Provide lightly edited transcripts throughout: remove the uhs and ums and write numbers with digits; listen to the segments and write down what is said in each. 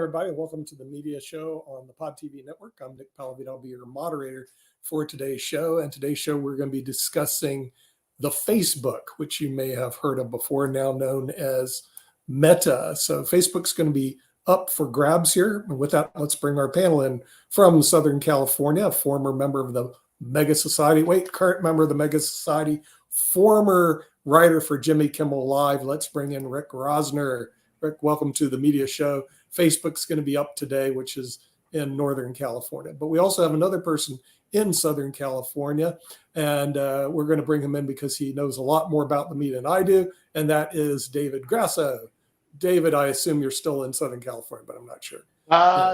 everybody. Welcome to the media show on the Pod TV network. I'm Nick Palavito. I'll be your moderator for today's show. And today's show, we're going to be discussing the Facebook, which you may have heard of before, now known as Meta. So Facebook's going to be up for grabs here. And with that, let's bring our panel in from Southern California, a former member of the Mega Society, current member of the Mega Society, former writer for Jimmy Kimmel Live. Let's bring in Rick Rosner. Rick, welcome to the media show. Facebook's going to be up today, which is in Northern California. But we also have another person in Southern California, and we're going to bring him in because he knows a lot more about the media than I do, and that is David Grasso. David, I assume you're still in Southern California, but I'm not sure.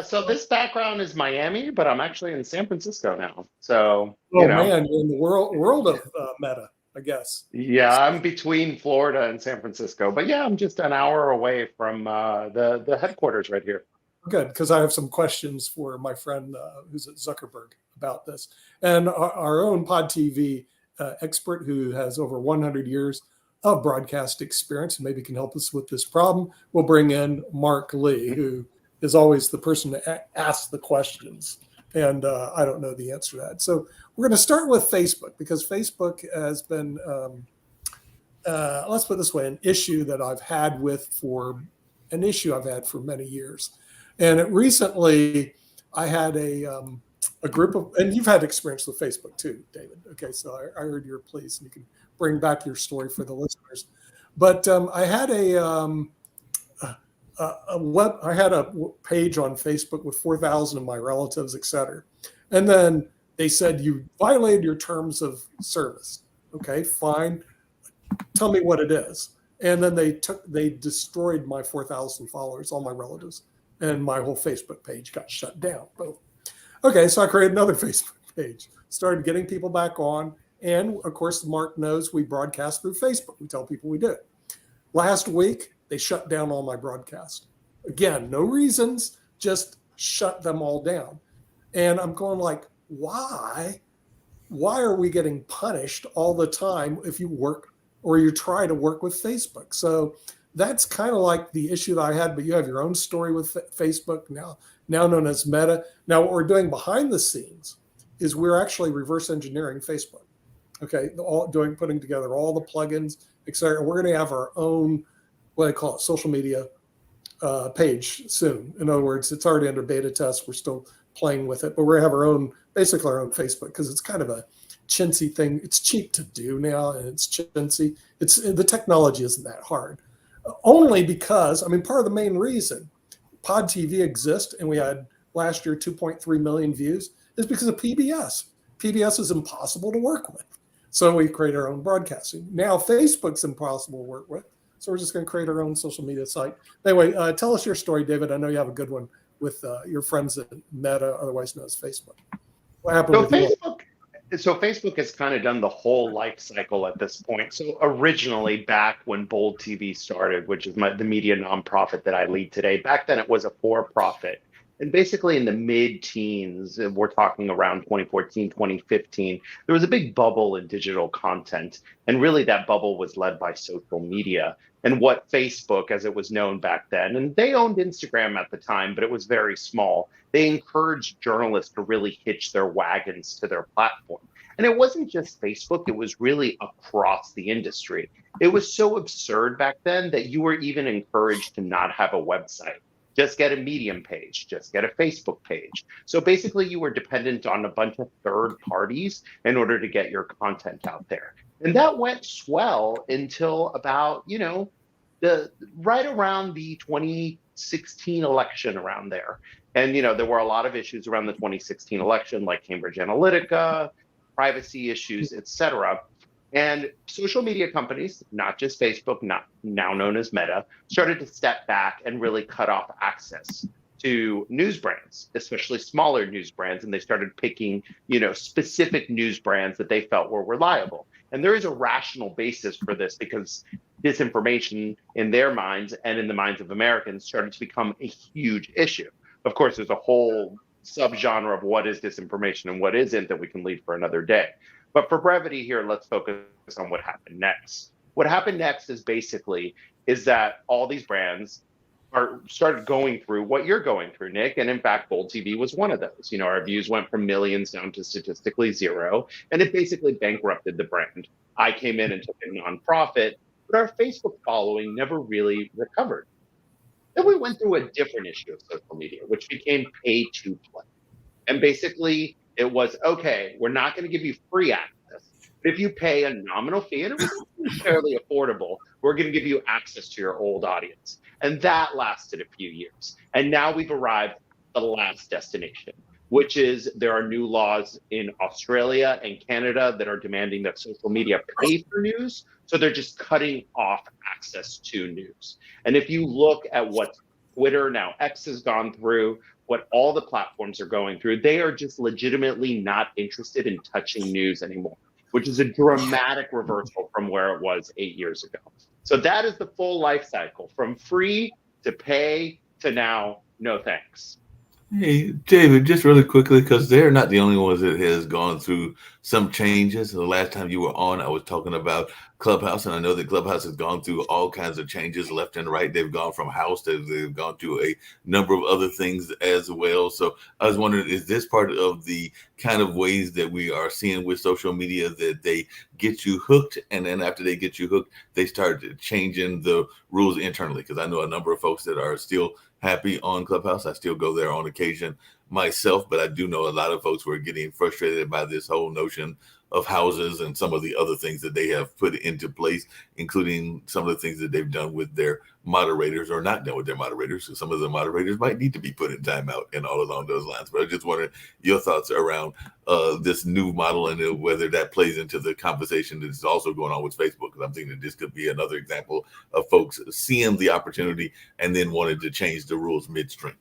So this background is Miami, but I'm actually in San Francisco now. So, man, you're in the world of Meta, I guess. Yeah, I'm between Florida and San Francisco, but yeah, I'm just an hour away from the headquarters right here. Good, because I have some questions for my friend who's at Zuckerberg about this. And our own Pod TV expert who has over 100 years of broadcast experience and maybe can help us with this problem. We'll bring in Mark Lee, who is always the person to ask the questions. And I don't know the answer to that. So we're going to start with Facebook because Facebook has been, let's put it this way, an issue that I've had for many years. And recently I had a group of, and you've had experience with Facebook too, David. Okay, so I heard you're pleased and you can bring back your story for the listeners. But I had I had a page on Facebook with 4,000 of my relatives, et cetera. And then they said, you violated your terms of service. Okay, fine. Tell me what it is. And then they destroyed my 4,000 followers, all my relatives, and my whole Facebook page got shut down. Boom. Okay, so I created another Facebook page, started getting people back on. And of course, Mark knows we broadcast through Facebook. We tell people we do it. Last week, they shut down all my broadcasts. Again, no reasons, just shut them all down. And I'm going like, why? Why are we getting punished all the time if you work or you try to work with Facebook? So that's kind of like the issue that I had, but you have your own story with Facebook now known as Meta. Now, what we're doing behind the scenes is we're actually reverse engineering Facebook. Okay, putting together all the plugins, et cetera. We're going to have our own, what I call it, social media page soon. In other words, it's already under beta test. We're still playing with it, but we're going to have basically our own Facebook because it's kind of a chintzy thing. It's cheap to do now, and it's chintzy. The technology isn't that hard. Only because, part of the main reason Pod TV exists, and we had last year 2.3 million views, is because of PBS. PBS is impossible to work with. So we create our own broadcasting. Now Facebook's impossible to work with. So we're just going to create our own social media site. Anyway, tell us your story, David. I know you have a good one with your friends at Meta, otherwise known as Facebook. What happened with Facebook? So Facebook has kind of done the whole life cycle at this point. So originally, back when Bold TV started, which is the media nonprofit that I lead today, back then it was a for-profit. And basically in the mid-teens, we're talking around 2014, 2015, there was a big bubble in digital content. And really that bubble was led by social media. And what Facebook, as it was known back then, and they owned Instagram at the time, but it was very small. They encouraged journalists to really hitch their wagons to their platform. And it wasn't just Facebook, it was really across the industry. It was so absurd back then that you were even encouraged to not have a website. Just get a Medium page, just get a Facebook page. So basically you were dependent on a bunch of third parties in order to get your content out there. And that went swell until about, right around the 2016 election around there. And, there were a lot of issues around the 2016 election, like Cambridge Analytica, privacy issues, et cetera. And social media companies, not just Facebook, now known as Meta, started to step back and really cut off access to news brands, especially smaller news brands. And they started picking, specific news brands that they felt were reliable. And there is a rational basis for this because disinformation in their minds and in the minds of Americans started to become a huge issue. Of course, there's a whole subgenre of what is disinformation and what isn't that we can leave for another day. But for brevity here, let's focus on what happened next. What happened next is that all these brands started going through what you're going through, Nick. And in fact, Bold TV was one of those. Our views went from millions down to statistically zero, and it basically bankrupted the brand. I came in and took a nonprofit, but our Facebook following never really recovered. Then we went through a different issue of social media, which became pay to play. And basically, it was okay, we're not going to give you free access. But if you pay a nominal fee, and it was fairly affordable, we're going to give you access to your old audience. And that lasted a few years. And now we've arrived at the last destination, which is there are new laws in Australia and Canada that are demanding that social media pay for news. So they're just cutting off access to news. And if you look at what Twitter, now X, has gone through, what all the platforms are going through, they are just legitimately not interested in touching news anymore, which is a dramatic reversal from where it was 8 years ago. So that is the full life cycle, from free to pay to now, no thanks. Hey, David, just really quickly, because they're not the only ones that has gone through some changes. The last time you were on, I was talking about Clubhouse, and I know that Clubhouse has gone through all kinds of changes left and right. They've gone from house to they've gone through a number of other things as well. So I was wondering, is this part of the kind of ways that we are seeing with social media that they get you hooked, and then after they get you hooked, they start changing the rules internally? Because I know a number of folks that are still happy on Clubhouse. I still go there on occasion myself, but I do know a lot of folks who are getting frustrated by this whole notion of houses and some of the other things that they have put into place, including some of the things that they've done with their moderators or not done with their moderators. So some of the moderators might need to be put in timeout and all along those lines. But I just wondered your thoughts around this new model and whether that plays into the conversation that is also going on with Facebook. Because I'm thinking that this could be another example of folks seeing the opportunity and then wanting to change the rules midstream.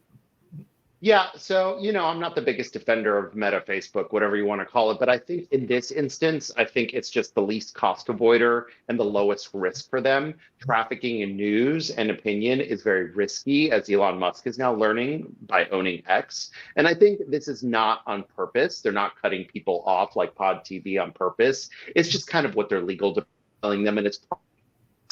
Yeah, so, I'm not the biggest defender of Meta, Facebook, whatever you want to call it, but I think in this instance, I think it's just the least cost avoider and the lowest risk for them. Trafficking in news and opinion is very risky, as Elon Musk is now learning by owning X. And I think this is not on purpose. They're not cutting people off like Pod TV on purpose. It's just kind of what they're legal telling them, and it's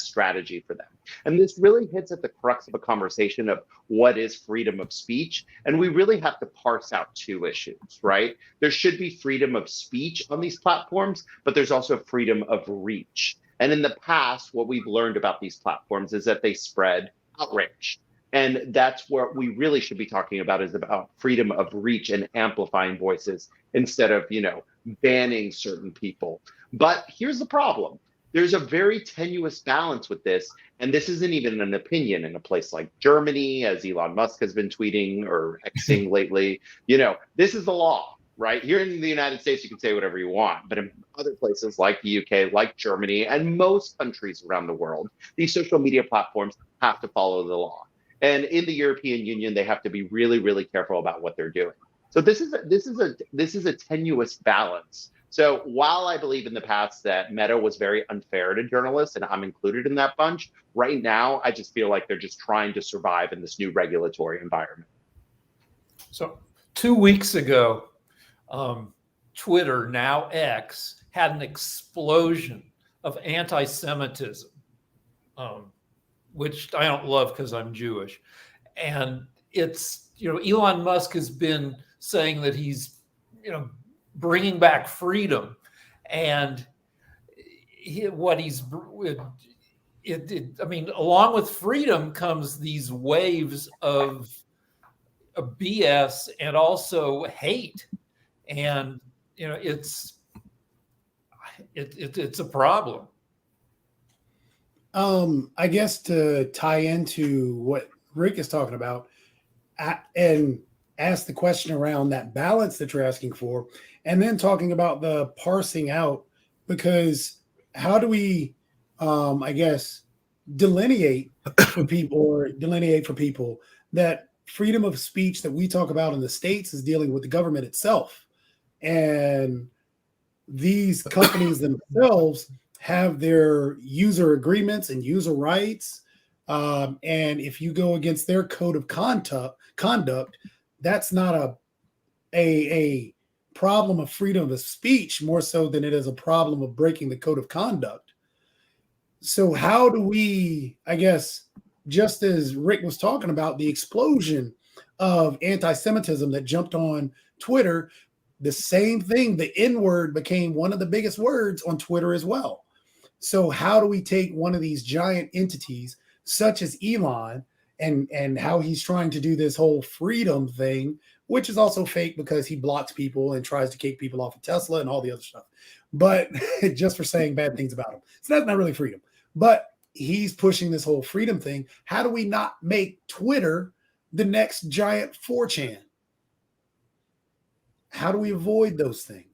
strategy for them. And this really hits at the crux of a conversation of what is freedom of speech. And we really have to parse out two issues, right? There should be freedom of speech on these platforms, but there's also freedom of reach. And in the past, what we've learned about these platforms is that they spread outrage. And that's what we really should be talking about, is about freedom of reach and amplifying voices instead of, banning certain people. But here's the problem. There's a very tenuous balance with this, and this isn't even an opinion in a place like Germany, as Elon Musk has been tweeting or Xing lately. This is the law, right? Here in the United States, you can say whatever you want, but in other places like the UK, like Germany, and most countries around the world, these social media platforms have to follow the law. And in the European Union, they have to be really, really careful about what they're doing. So this is a tenuous balance. So while I believe in the past that Meta was very unfair to journalists, and I'm included in that bunch, right now I just feel like they're just trying to survive in this new regulatory environment. So 2 weeks ago, Twitter, now X, had an explosion of anti-Semitism, which I don't love because I'm Jewish. And it's, Elon Musk has been saying that he's, bringing back freedom, and along with freedom comes these waves of BS and also hate, and it's a problem. I guess to tie into what Rick is talking about, and ask the question around that balance that you're asking for, and then talking about the parsing out, because how do we, delineate for people that freedom of speech that we talk about in the States is dealing with the government itself. And these companies themselves have their user agreements and user rights. And if you go against their code of conduct, that's not a problem of freedom of speech, more so than it is a problem of breaking the code of conduct. So how do we, just as Rick was talking about, the explosion of anti-Semitism that jumped on Twitter, the same thing, the N-word became one of the biggest words on Twitter as well. So how do we take one of these giant entities such as Elon and how he's trying to do this whole freedom thing, which is also fake because he blocks people and tries to kick people off of Tesla and all the other stuff, but just for saying bad things about him. So that's not really freedom, but he's pushing this whole freedom thing. How do we not make Twitter the next giant 4chan? How do we avoid those things?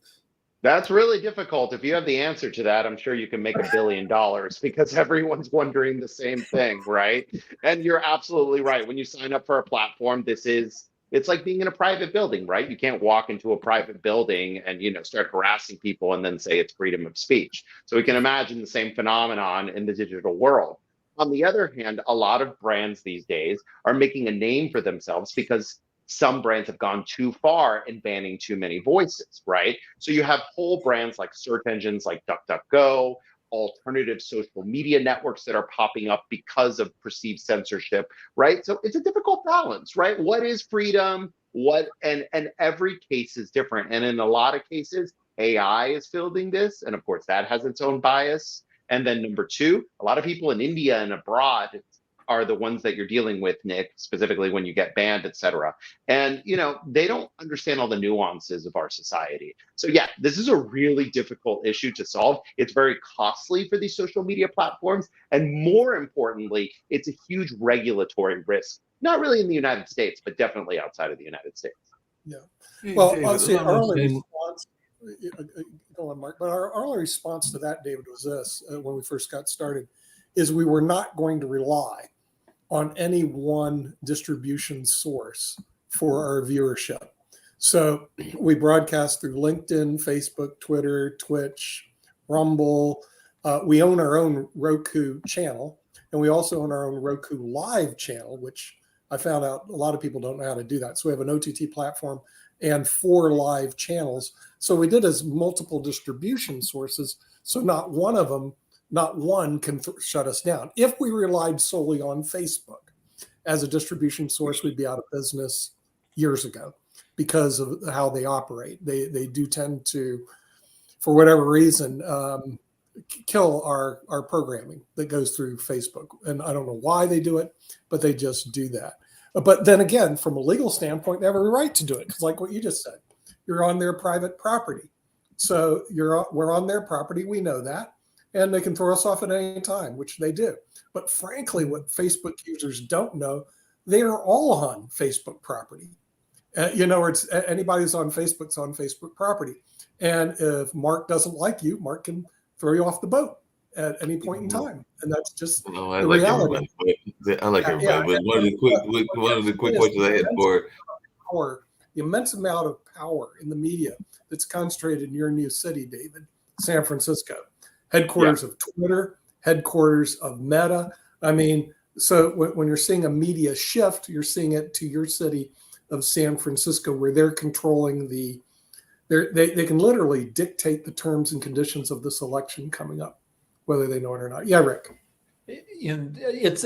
That's really difficult. If you have the answer to that, I'm sure you can make $1 billion because everyone's wondering the same thing, right? And you're absolutely right. When you sign up for a platform, it's like being in a private building, right? You can't walk into a private building and, start harassing people and then say it's freedom of speech. So we can imagine the same phenomenon in the digital world. On the other hand, a lot of brands these days are making a name for themselves because some brands have gone too far in banning too many voices, right? So you have whole brands like search engines like DuckDuckGo, alternative social media networks that are popping up because of perceived censorship, right? So it's a difficult balance, right? What is freedom? And every case is different. And in a lot of cases, AI is fielding this. And of course, that has its own bias. And then number two, a lot of people in India and abroad are the ones that you're dealing with, Nick, specifically when you get banned, et cetera. And, they don't understand all the nuances of our society. So yeah, this is a really difficult issue to solve. It's very costly for these social media platforms. And more importantly, it's a huge regulatory risk, not really in the United States, but definitely outside of the United States. Yeah. Hey, Well, David, I'll say along our the only same- response, go on, Mark, but our only response to that, David, was this when we first got started, is we were not going to rely on any one distribution source for our viewership. So we broadcast through LinkedIn, Facebook, Twitter, Twitch, Rumble. We own our own Roku channel, and we also own our own Roku Live channel, which I found out a lot of people don't know how to do that. So we have an OTT platform and 4 live channels. So we did as multiple distribution sources. So not one can shut us down. If we relied solely on Facebook as a distribution source, we'd be out of business years ago because of how they operate. They do tend to, for whatever reason, kill our programming that goes through Facebook. And I don't know why they do it, but they just do that. But then again, from a legal standpoint, they have a right to do it because, like what you just said, you're on their private property. So we're on their property. We know that. And they can throw us off at any time, which they do. But frankly, what Facebook users don't know, they are all on Facebook property. It's anybody who's on Facebook's on Facebook property. And if Mark doesn't like you, Mark can throw you off the boat at any point in time. And that's just I the like reality. everybody. I like everybody. Yeah, But one of the quick questions I had for the immense amount of power in the media that's concentrated in your new city, David, San Francisco. Headquarters of Twitter, headquarters of Meta. I mean, so when you're seeing a media shift, you're seeing it to your city of San Francisco, where they're controlling they can literally dictate the terms and conditions of this election coming up, whether they know it or not. Yeah, Rick. It's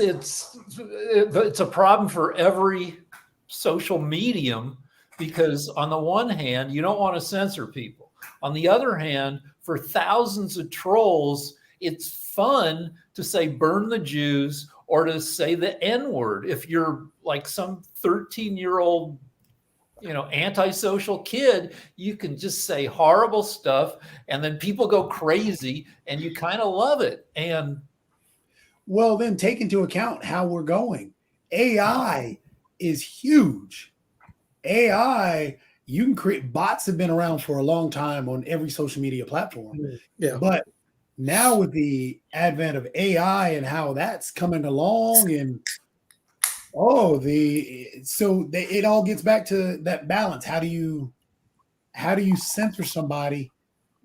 a problem for every social medium because on the one hand, you don't want to censor people. On the other hand, for thousands of trolls, it's fun to say burn the Jews or to say the N-word. If you're like some 13-year-old, antisocial kid, you can just say horrible stuff and then people go crazy and you kind of love it. And well, then take into account how we're going. AI is huge. AI, you can create bots have been around for a long time on every social media platform. Yeah. But now with the advent of AI and how that's coming along and it all gets back to that balance. How do you censor somebody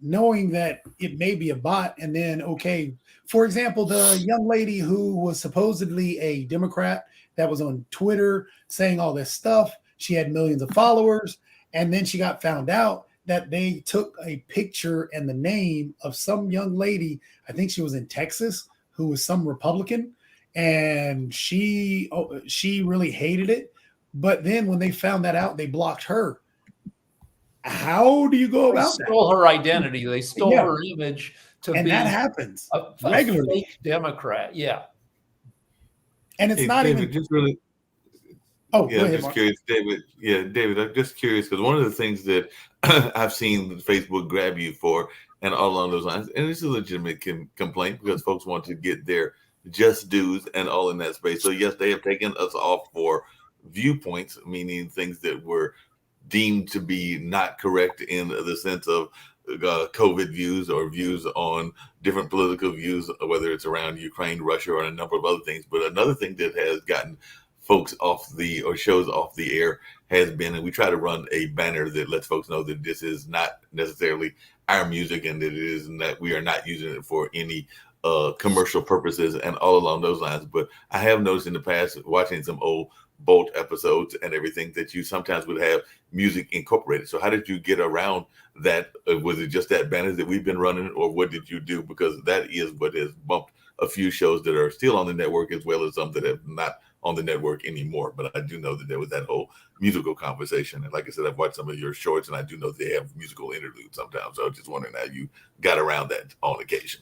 knowing that it may be a bot? And then, okay, for example, the young lady who was supposedly a Democrat that was on Twitter saying all this stuff, she had millions of followers. And then she got found out that they took a picture and the name of some young lady, I think she was in Texas, who was some Republican. and she really hated it. But then when they found that out, they blocked her. How do you go They about that? stole her identity. They stole Yeah. her image to And be that happens a regularly. fake Democrat. Yeah. And it's Hey, not David, even. just really, Oh, yeah, go I'm ahead, just Mark. curious, David. Yeah, David, I'm just curious because one of the things that I've seen Facebook grab you for, and all along those lines, and it's a legitimate complaint because folks want to get their just dues and all in that space. So yes, they have taken us off for viewpoints, meaning things that were deemed to be not correct in the sense of COVID views or views on different political views, whether it's around Ukraine, Russia, or a number of other things. But another thing that has gotten folks off the or shows off the air has been, and we try to run a banner that lets folks know that this is not necessarily our music and that it is that we are not using it for any commercial purposes and all along those lines. But I have noticed in the past, watching some old Bolt episodes and everything, that you sometimes would have music incorporated. So how did you get around that? Was it just that banner that we've been running, or what did you do? Because that is what has bumped a few shows that are still on the network, as well as some that have not on the network anymore. But I do know that there was that whole musical conversation. And like I said, I've watched some of your shorts, and I do know they have musical interludes sometimes. So I was just wondering how you got around that on occasion.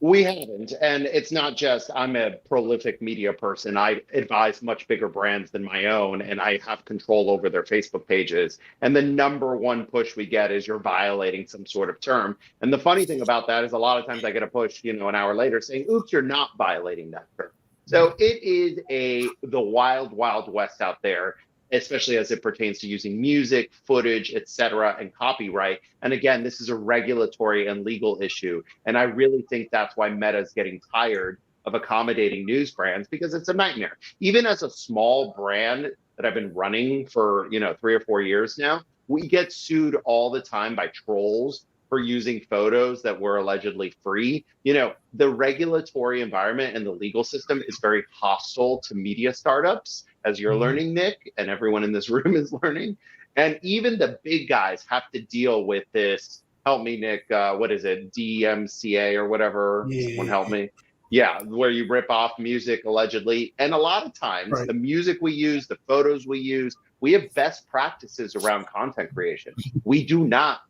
We haven't. And it's not just, I'm a prolific media person. I advise much bigger brands than my own, and I have control over their Facebook pages. And the number one push we get is you're violating some sort of term. And the funny thing about that is a lot of times I get a push, an hour later saying, oops, you're not violating that term. So it is the wild, wild west out there, especially as it pertains to using music, footage, et cetera, and copyright. And again, this is a regulatory and legal issue. And I really think that's why Meta is getting tired of accommodating news brands, because it's a nightmare. Even as a small brand that I've been running for 3 or 4 years now, we get sued all the time by trolls for using photos that were allegedly free. The regulatory environment and the legal system is very hostile to media startups, as you're learning, Nick, and everyone in this room is learning. And even the big guys have to deal with this. Help me, Nick. What is it? DMCA or whatever? Yeah. Someone help me. Yeah, where you rip off music allegedly. And a lot of times, Right. the music we use, the photos we use, we have best practices around content creation. We do not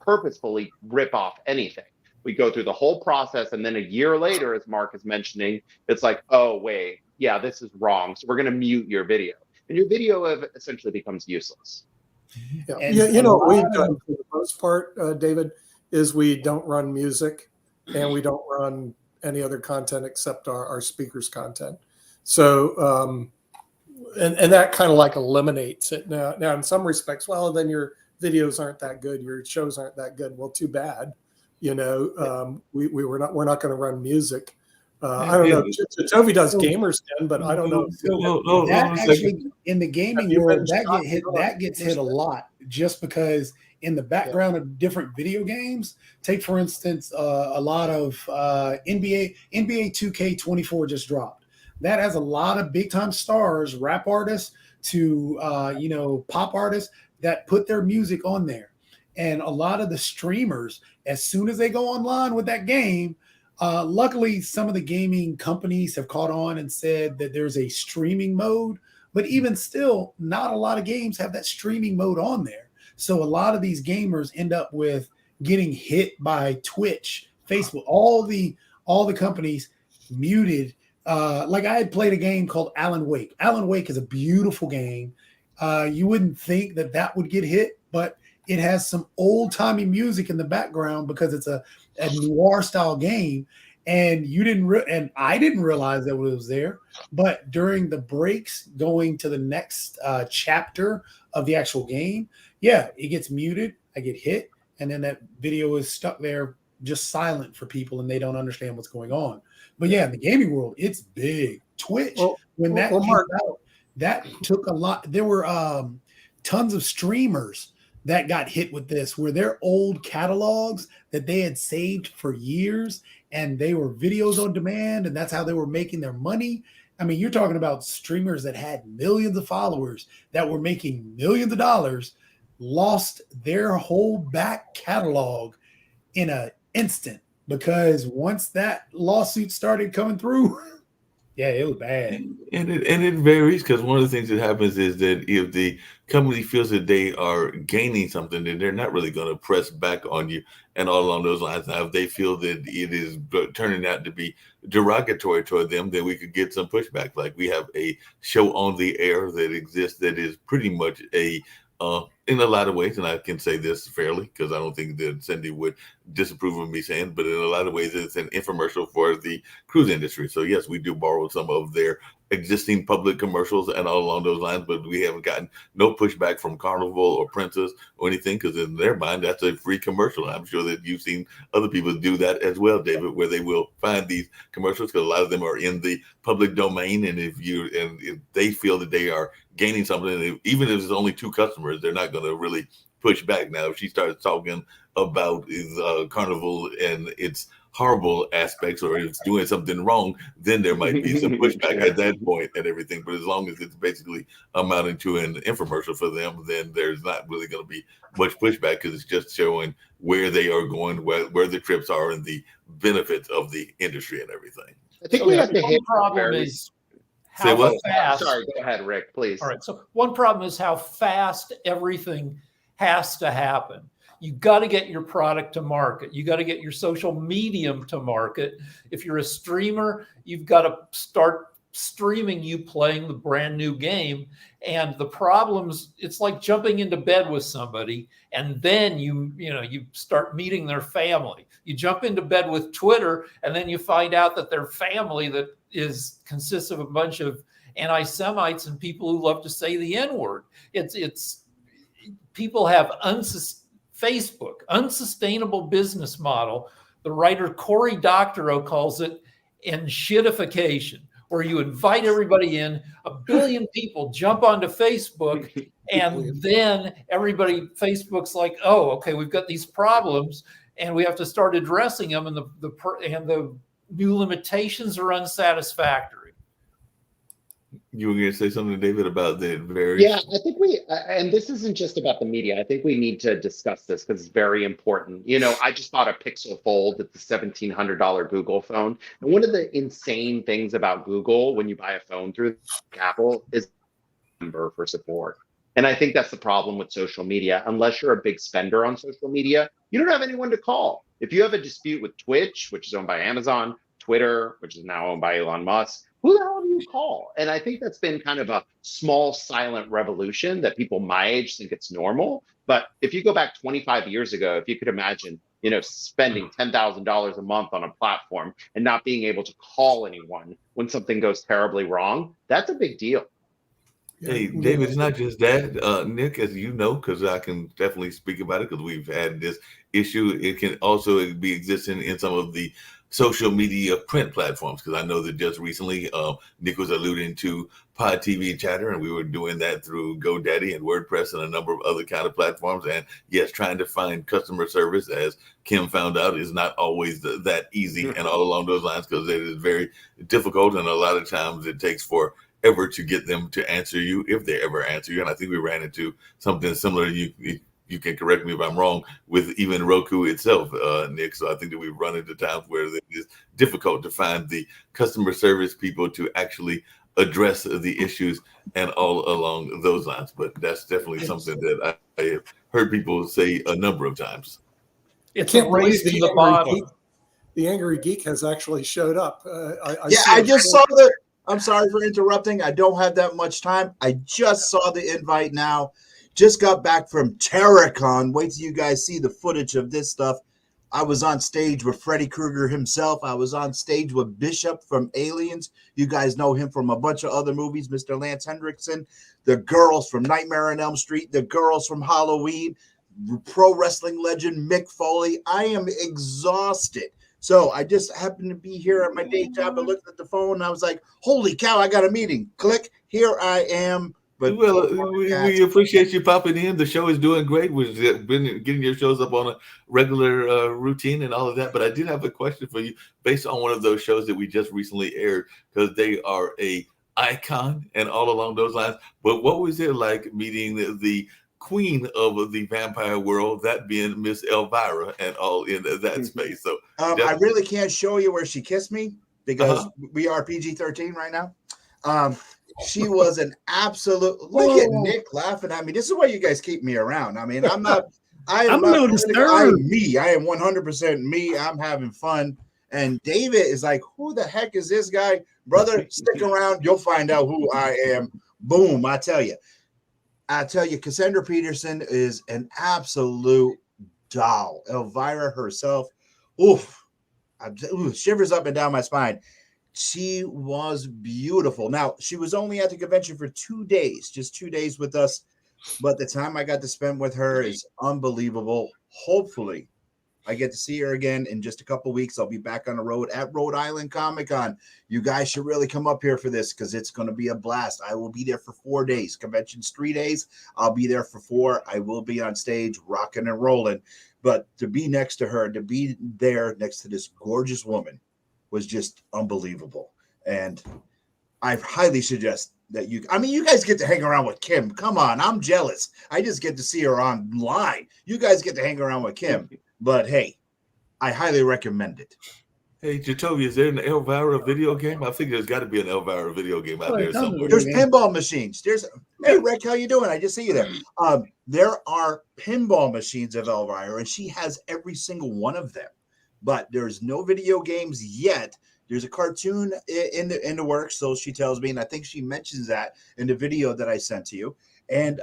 purposefully rip off anything. We go through the whole process, and then a year later, as Mark is mentioning, it's like, oh, wait, yeah, this is wrong. So we're going to mute your video. And your video essentially becomes useless. Yeah. And What we've a lot done of- for the most part, David, is we don't run music and we don't run any other content except our speakers content. So, and that kind of like eliminates it. Now, in some respects, well, then your videos aren't that good, your shows aren't that good. Well, too bad. We're not going to run music. I don't know. Toby does Gamers Den, but I don't know. That actually in the gaming world that gets hit a Den? lot, just because in the background of different video games. Take for instance, a lot of NBA 2K24 just dropped. That has a lot of big time stars, rap artists to pop artists that put their music on there. And a lot of the streamers, as soon as they go online with that game, luckily some of the gaming companies have caught on and said that there's a streaming mode, but even still, not a lot of games have that streaming mode on there. So a lot of these gamers end up with getting hit by Twitch, Facebook, all the companies muted. Like I had played a game called Alan Wake. Alan Wake is a beautiful game. You wouldn't think that would get hit, but it has some old-timey music in the background because it's a noir style game, and and I didn't realize that it was there. But during the breaks going to the next chapter of the actual game, yeah, it gets muted, I get hit, and then that video is stuck there just silent for people, and they don't understand what's going on. But yeah, in the gaming world, it's big. Twitch, when that came out, that took a lot. There were tons of streamers that got hit with this, where their old catalogs that they had saved for years, and they were videos on demand, and that's how they were making their money. I mean, you're talking about streamers that had millions of followers that were making millions of dollars, lost their whole back catalog in an instant, because once that lawsuit started coming through, Yeah, it was bad. And it varies, because one of the things that happens is that if the company feels that they are gaining something, then they're not really going to press back on you and all along those lines. Now, if they feel that it is turning out to be derogatory toward them, then we could get some pushback. Like, we have a show on the air that exists that is pretty much a in a lot of ways, and I can say this fairly because I don't think that Cindy would disapprove of me saying, but in a lot of ways, it's an infomercial for the cruise industry. So yes, we do borrow some of their existing public commercials and all along those lines, but we haven't gotten no pushback from Carnival or Princess or anything, because in their mind, that's a free commercial. I'm sure that you've seen other people do that as well, David, where they will find these commercials, because a lot of them are in the public domain. And if they feel that they are gaining something, even if it's only 2 customers, they're not going to really push back. Now, if she starts talking about Carnival and its horrible aspects, or if it's doing something wrong, then there might be some pushback at that point and everything. But as long as it's basically amounting to an infomercial for them, then there's not really going to be much pushback, because it's just showing where they are going, where the trips are, and the benefits of the industry and everything. I think So we the have to one hit problem very- is Say how what? fast. Sorry, go ahead, Rick, please. All right. So one problem is how fast everything has to happen. You got to get your product to market. You got to get your social medium to market. If you're a streamer, you've got to start streaming you playing the brand new game. And the problems, it's like jumping into bed with somebody, and then you start meeting their family. You jump into bed with Twitter, and then you find out that their family that consists of a bunch of anti-Semites and people who love to say the N-word. It's people have Facebook, unsustainable business model. The writer Cory Doctorow calls it "enshittification," where you invite everybody in, 1 billion people jump onto Facebook, and then Facebook's like, oh, okay, we've got these problems, and we have to start addressing them, and the new limitations are unsatisfactory. You were going to say something, David, about the very... Yeah, I think and this isn't just about the media. I think we need to discuss this because it's very important. I just bought a Pixel Fold. It's a $1,700 Google phone. And one of the insane things about Google when you buy a phone through Apple is number for support. And I think that's the problem with social media. Unless you're a big spender on social media, you don't have anyone to call. If you have a dispute with Twitch, which is owned by Amazon, Twitter, which is now owned by Elon Musk, who the hell do you call? And I think that's been kind of a small silent revolution that people my age think it's normal. But if you go back 25 years ago, if you could imagine, spending $10,000 a month on a platform and not being able to call anyone when something goes terribly wrong, that's a big deal. Hey, David, it's not just that, Nick, as you know, because I can definitely speak about it because we've had this issue. It can also be existing in some of the social media print platforms, because I know that just recently Nick was alluding to Pod TV Chatter, and we were doing that through GoDaddy and WordPress and a number of other kind of platforms. And yes, trying to find customer service, as Kim found out, is not always that easy and all along those lines, because it is very difficult, and a lot of times it takes forever to get them to answer you, if they ever answer you. And I think we ran into something similar. You can correct me if I'm wrong, with even Roku itself, Nick. So I think that we've run into times where it is difficult to find the customer service people to actually address the issues and all along those lines. But that's definitely something that I have heard people say a number of times. It's Can't a race believe to the bottom. The Angry Geek has actually showed up. I just saw that. I'm sorry for interrupting. I don't have that much time. I just saw the invite now. Just got back from Terracon. Wait till you guys see the footage of this stuff. I was on stage with Freddy Krueger himself. I was on stage with Bishop from Aliens. You guys know him from a bunch of other movies, Mr. Lance Hendrickson. The girls from Nightmare on Elm Street. The girls from Halloween. Pro wrestling legend Mick Foley. I am exhausted. So I just happened to be here at my day job. I looked at the phone and I was like, holy cow, I got a meeting. Click. Here I am. But we appreciate you popping in. The show is doing great. We've been getting your shows up on a regular routine and all of that. But I did have a question for you based on one of those shows that we just recently aired, because they are a icon and all along those lines. But what was it like meeting the queen of the vampire world, that being Miss Elvira, and all in that space? So I really can't show you where she kissed me. because we are PG-13 right now. She was an absolute. Look at Nick laughing at me. This is why you guys keep me around. I mean, I'm not. I'm a not little political. I disturbed. am me. I am 100% me. I'm having fun. And David is like, who the heck is this guy? Brother, stick around. You'll find out who I am. Boom. I tell you, Cassandra Peterson is an absolute doll. Elvira herself. Oof. Shivers up and down my spine. She was beautiful. Now, she was only at the convention for 2 days, just 2 days with us. But the time I got to spend with her is unbelievable. Hopefully, I get to see her again in just a couple weeks. I'll be back on the road at Rhode Island Comic Con. You guys should really come up here for this because it's going to be a blast. I will be there for 4 days. Convention's 3 days. I'll be there for 4. I will be on stage rocking and rolling. But to be next to her, to be there next to this gorgeous woman was just unbelievable. And I highly suggest that you guys get to hang around with Kim. Come on, I'm jealous. I just get to see her online. You guys get to hang around with Kim. But hey, I highly recommend it. Hey, Jacoby, is there an Elvira video game? I think there's got to be an Elvira video game out there somewhere. There's pinball machines. Hey, Rick, how you doing? I just see you there. There are pinball machines of Elvira, and she has every single one of them. But there's no video games yet. There's a cartoon in the works, so she tells me, and I think she mentions that in the video that I sent to you. And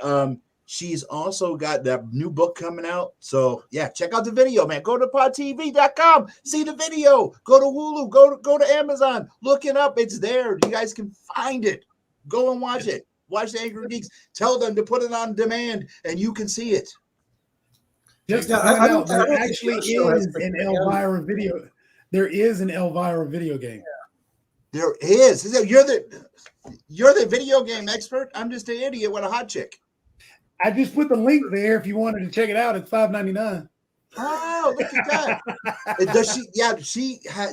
she's also got that new book coming out. So yeah, check out the video, man. Go to podtv.com, see the video. Go to Hulu, go to Amazon, look it up. It's there. You guys can find it. Go and watch it. Watch the Angry Geeks. Tell them to put it on demand, and you can see it. Just Yeah, to point I out, don't there think actually the show has is been an Elvira video. There is an Elvira video game. There is. You're the video game expert. I'm just an idiot with a hot chick. I just put the link there if you wanted to check it out. It's $5.99. Oh, look at that. Does she? Yeah,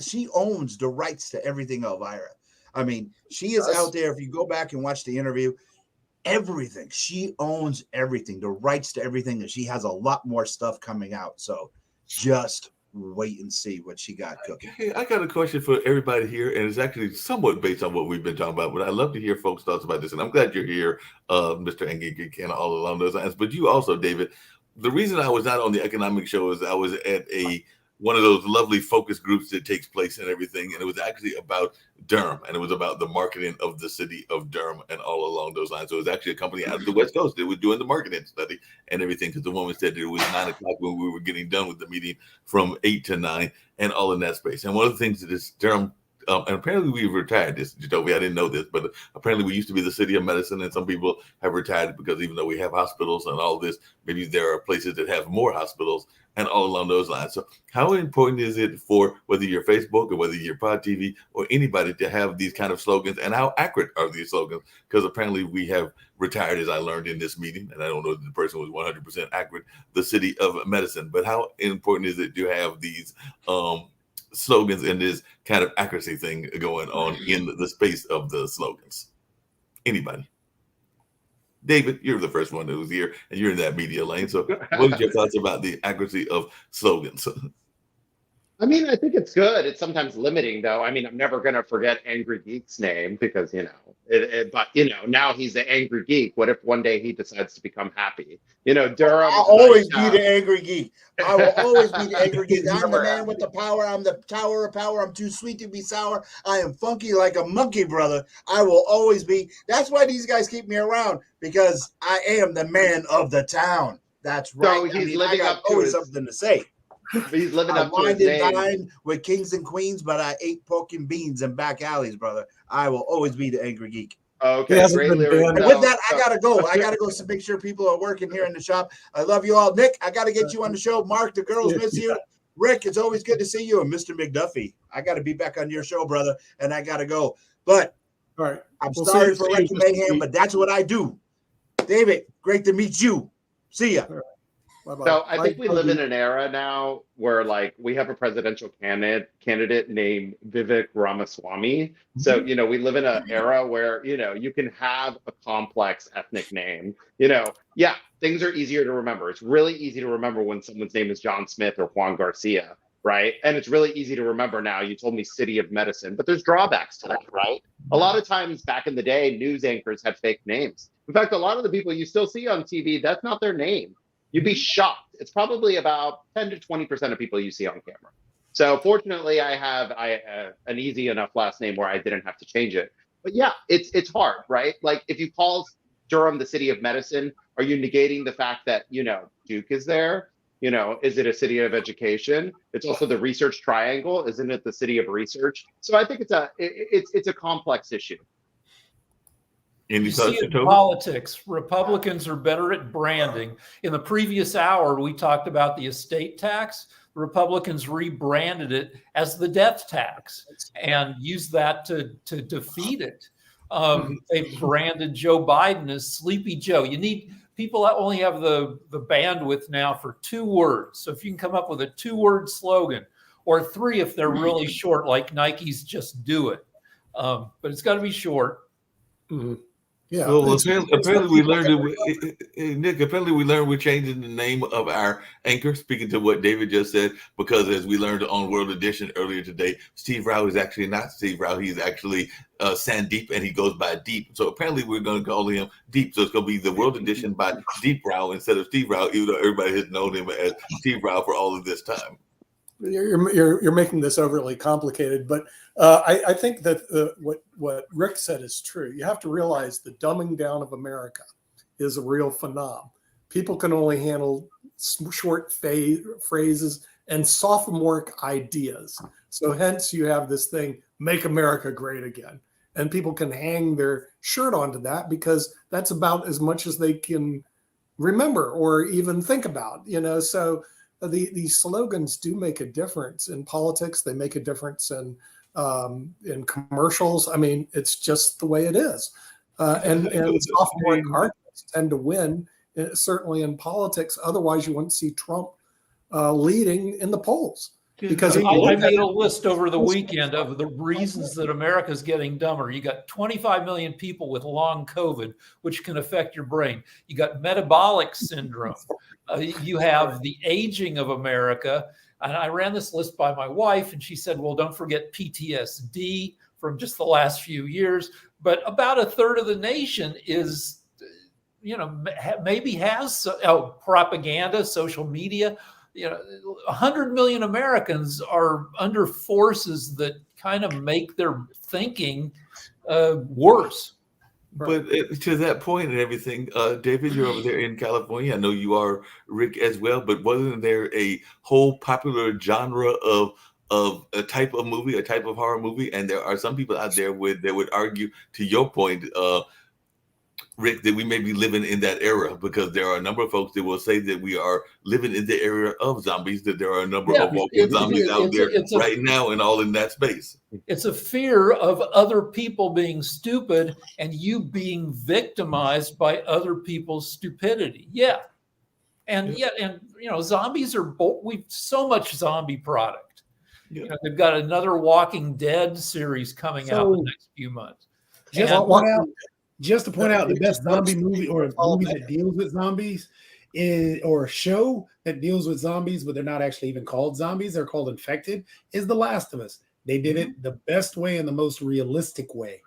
she owns the rights to everything Elvira. I mean, she is out there. If you go back and watch the interview, everything. She owns everything, the rights to everything, and she has a lot more stuff coming out. So just wait and see what she got cooking. Hey, I got a question for everybody here, and it's actually somewhat based on what we've been talking about, but I'd love to hear folks' thoughts about this. And I'm glad you're here, Mr. Angry Geek, all along those lines. But you also, David, the reason I was not on the economic show is I was at one of those lovely focus groups that takes place and everything. And it was actually about Durham, and it was about the marketing of the city of Durham and all along those lines. So it was actually a company out of the West Coast that was doing the marketing study and everything, because the woman said that it was 9 o'clock when we were getting done with the meeting from 8 to 9 and all in that space. And one of the things that is Durham, and apparently we've retired this, Jacoby, I didn't know this, but apparently we used to be the city of medicine, and some people have retired because even though we have hospitals and all this, maybe there are places that have more hospitals and all along those lines. So how important is it for whether you're Facebook or whether you're Pod TV or anybody to have these kind of slogans, and how accurate are these slogans? Because apparently we have retired, as I learned in this meeting, and I don't know if the person was 100% accurate, the city of medicine, but how important is it to have these slogans and this kind of accuracy thing going on in the space of the slogans? Anybody? David, you're the first one that was here, and you're in that media lane. So what are your thoughts about the accuracy of slogans? I mean, I think it's good. It's sometimes limiting, though. I mean, I'm never going to forget Angry Geek's name because, but, now he's the Angry Geek. What if one day he decides to become happy? Durham. I'll always be the Angry Geek. I will always be the Angry Geek. I'm the man with the power. I'm the tower of power. I'm too sweet to be sour. I am funky like a monkey, brother. I will always be. That's why these guys keep me around, because I am the man of the town. That's right. So he's living up to always his, something to say. He's living I up to his wined and name. dined with kings and queens, but I ate pork and beans in back alleys, brother. I will always be the Angry Geek. Okay, He hasn't great been lyrics. banned. And with that, I gotta go. I gotta go to make sure people are working here in the shop. I love you all. Nick, I gotta get you on the show. Mark, the girls miss you. Rick, it's always good to see you. And Mr. McDuffie, I gotta be back on your show, brother, and I gotta go. But All right. I'm We'll sorry see for you, Ricky Mr. Mayhem, but that's what I do. David, great to meet you. See ya. Bye-bye. So I think we Bye, live in Toby. an era now where we have a presidential candidate named Vivek Ramaswamy. So, we live in an era where, you can have a complex ethnic name, things are easier to remember. It's really easy to remember when someone's name is John Smith or Juan Garcia. right? And it's really easy to remember now. You told me City of Medicine, but there's drawbacks to that, right? A lot of times back in the day, news anchors had fake names. In fact, a lot of the people you still see on TV, that's not their name. You'd be shocked. It's probably about 10 to 20% of people you see on camera. So fortunately, I have an easy enough last name where I didn't have to change it. But yeah, it's hard, right? Like if you call Durham the City of Medicine, are you negating the fact that, Duke is there? Is it a city of education? It's also the research triangle. Isn't it the city of research? So I think it's a complex issue. Any You thoughts, see in Toby? politics, Republicans are better at branding. In the previous hour, we talked about the estate tax. The Republicans rebranded it as the death tax and used that to defeat it. They branded Joe Biden as Sleepy Joe. You need people that only have the bandwidth now for 2 words. So if you can come up with a 2-word slogan, or 3 if they're really short, like Nike's "Just Do It," but it's got to be short. Mhm. Yeah. Well, it's- apparently we learned Nick. Apparently we learned we're changing the name of our anchor. Speaking to what David just said, because as we learned on World Edition earlier today, Steve Rao is actually not Steve Rao. He's actually Sandeep, and he goes by Deep. So apparently we're going to call him Deep. So it's going to be the World Edition by Deep Rao instead of Steve Rao, even though everybody has known him as Steve Rao for all of this time. You're making this overly complicated, but I think that what Rick said is true. You have to realize the dumbing down of America is a real phenomenon. People can only handle short phrases and sophomoric ideas. So hence you have this thing, "Make America Great Again," and people can hang their shirt onto that because that's about as much as they can remember or even think about. So. These slogans do make a difference in politics. They make a difference in commercials. I mean, it's just the way it is. And sophomoric arguments tend to win, certainly in politics. Otherwise, you wouldn't see Trump leading in the polls. Because I made a list over the weekend of the reasons that America's getting dumber. You got 25 million people with long COVID, which can affect your brain. You got metabolic syndrome. You have the aging of America. And I ran this list by my wife, and she said, well, don't forget PTSD from just the last few years. But about a third of the nation is, maybe has propaganda, social media. 100 million Americans are under forces that kind of make their thinking worse. But to that point and everything, David, you're over there in California. I know you are, Rick, as well. But wasn't there a whole popular genre of a type of movie, a type of horror movie? And there are some people out there that would argue, to your point, Rick, that we may be living in that era, because there are a number of folks that will say that we are living in the era of zombies, that there are a number of walking zombies out there right now and all in that space. It's a fear of other people being stupid and you being victimized by other people's stupidity. Yeah. And zombies are we've so much zombie product. Yeah. They've got another Walking Dead series coming out in the next few months. Just to point out, the best zombie movie or a movie that deals with zombies or a show that deals with zombies, but they're not actually even called zombies, they're called infected, is The Last of Us. They did it the best way and the most realistic way.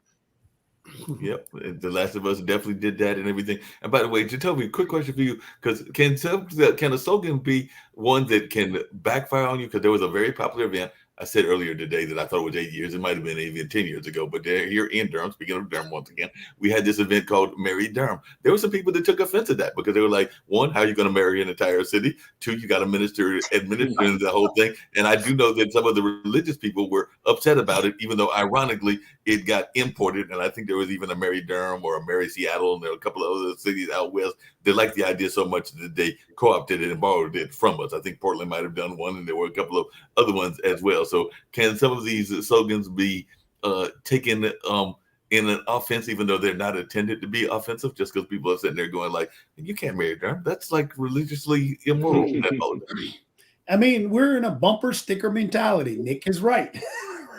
Yep, The Last of Us definitely did that and everything. And by the way, Jacoby, quick question for you, because can a slogan be one that can backfire on you? Because there was a very popular event. I said earlier today that I thought it was 8 years. It might have been even 10 years ago. But here in Durham, speaking of Durham once again, we had this event called Marry Durham. There were some people that took offense at that because they were like, one, how are you going to marry an entire city? Two, you got a minister administering the whole thing. And I do know that some of the religious people were upset about it, even though ironically it got imported. And I think there was even a Marry Durham or a Marry Seattle, and there were a couple of other cities out west. They liked the idea so much that they co-opted it and borrowed it from us. I think Portland might have done one, and there were a couple of other ones as well. So can some of these slogans be taken in an offense, even though they're not intended to be offensive, just because people are sitting there going like, you can't marry Durham. That's like religiously immoral. I mean, we're in a bumper sticker mentality. Nick is right.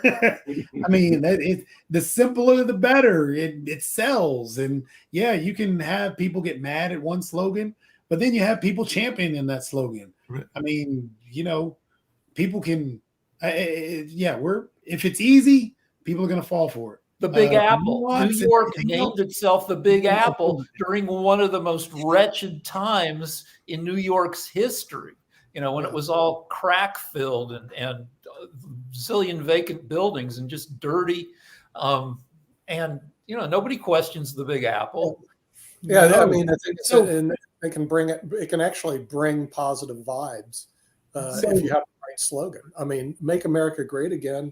I mean, the simpler the better. It sells, and yeah, you can have people get mad at one slogan, but then you have people championing that slogan. Right. I mean, people can, if it's easy, people are going to fall for it. The Big Apple. nuance New and York everything named else. itself the Big Apple during one of the most wretched times in New York's history. You know, when it was all crack filled and a zillion vacant buildings and just dirty. And, you know, nobody questions the Big Apple. Yeah, No. I mean, I think So- and it can bring it. It can actually bring positive vibes So- if you have the right slogan. I mean, "Make America Great Again"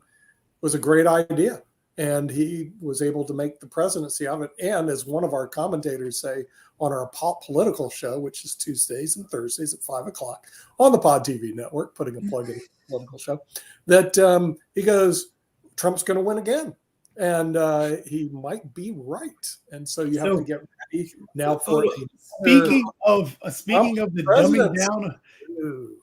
was a great idea, and he was able to make the presidency of it. And as one of our commentators say on our political show, which is Tuesdays and Thursdays at 5:00 on the Pod TV network, putting a plug in the political show, that he goes, "Trump's going to win again." And he might be right, and so you have So- to get ready now for it. Speaking of the dumbing presidents.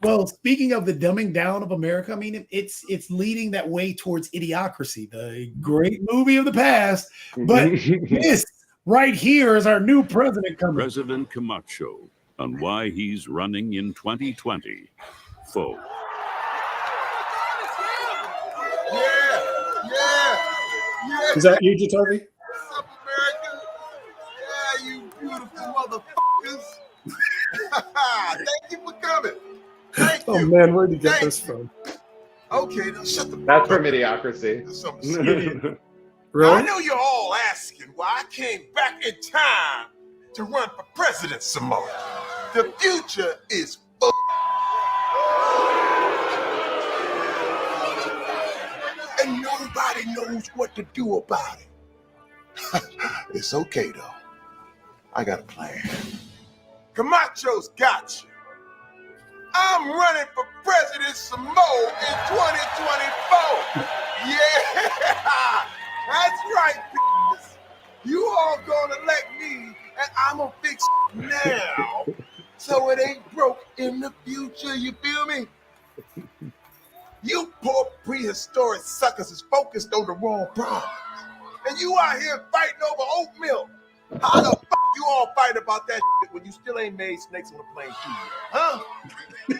down, speaking of the dumbing down of America, I mean it's leading that way towards Idiocracy, the great movie of the past. But this right here is our new president coming. President Camacho on why he's running in 2020. Foe. Yeah. Is that you, Jacoby? What's up, America? Yeah, you beautiful motherfuckers. Thank you for coming. Thank Oh you. man, where did you get Thank this you. from? Okay, now shut the That's fuck from up. Idiocracy. There's something serious. Now, I Really? know you're all asking why I came back in time to run for president some more. The future is full. And nobody knows what to do about it. It's okay though. I got a plan. Camacho's got you. I'm running for president some more in 2024. Yeah, that's right, bitches. You all gonna elect me, and I'm gonna fix now, so it ain't broke in the future. You feel me? You poor prehistoric suckers is focused on the wrong problem, and you out here fighting over oat milk. How the fuck you all fight about that shit when you still ain't made snakes on a plane too yet? Huh?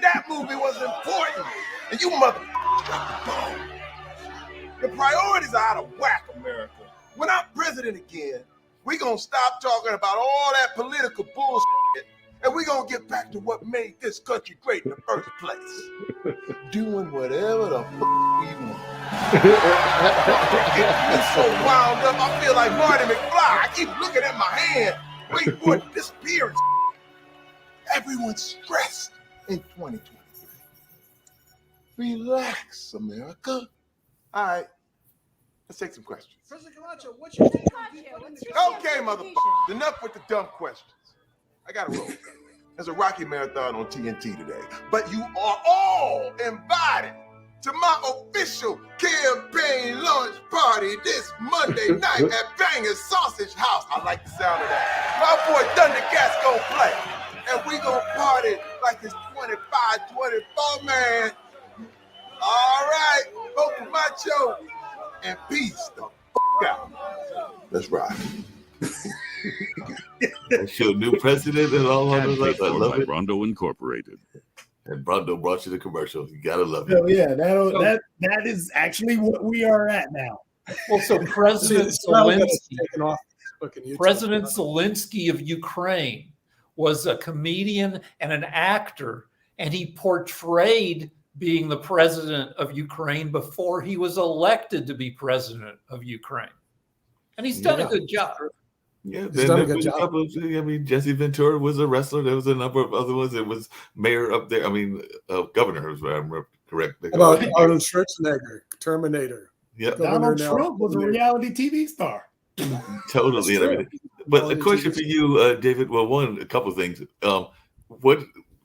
That movie was important, and you motherfuckers dropped the ball. The priorities are out of whack, America. When I'm president again, we gonna stop talking about all that political bullshit, and we gonna get back to what made this country great in the first place. Doing whatever the fuck we want. I'm so wound up, I feel like Marty McFly. I keep looking at my hand, waiting for it to disappear. Everyone's stressed in 2023. Relax, America. All right, let's take some questions. President Camacho, what's your take on Okay, motherfuckers, enough with the dumb questions. I gotta roll. There's a Rocky Marathon on TNT today, but you are all invited to my official campaign launch party this Monday night at Banger's Sausage House. I like the sound of that. My boy Thundercats gonna play, and we gonna party like it's 25-24, man. All right, vote for Macho, and peace the fuck out. Let's ride. Show new president and all of And that. paid I for love by it. Rondo Incorporated. And Brondo brought you the commercial. You gotta love So it. yeah, that is actually what we are at now. Well, so President it's probably gonna Zelensky, be taken off Facebook and YouTube. President Zelensky of Ukraine was a comedian and an actor, and he portrayed being the president of Ukraine before he was elected to be president of Ukraine. And he's done Yeah. a good job. Yeah, He's then done a there good was job. couple of, I mean, Jesse Ventura was a wrestler. There was a number of other ones. It was mayor up there. I mean, governor is what I'm correct. How about Arnold Schwarzenegger, Terminator. Yeah, Governor Donald now. Trump was a reality TV star. totally. That's I mean, true. but a Reality question TV. for you, David. Well, a couple of things. Well,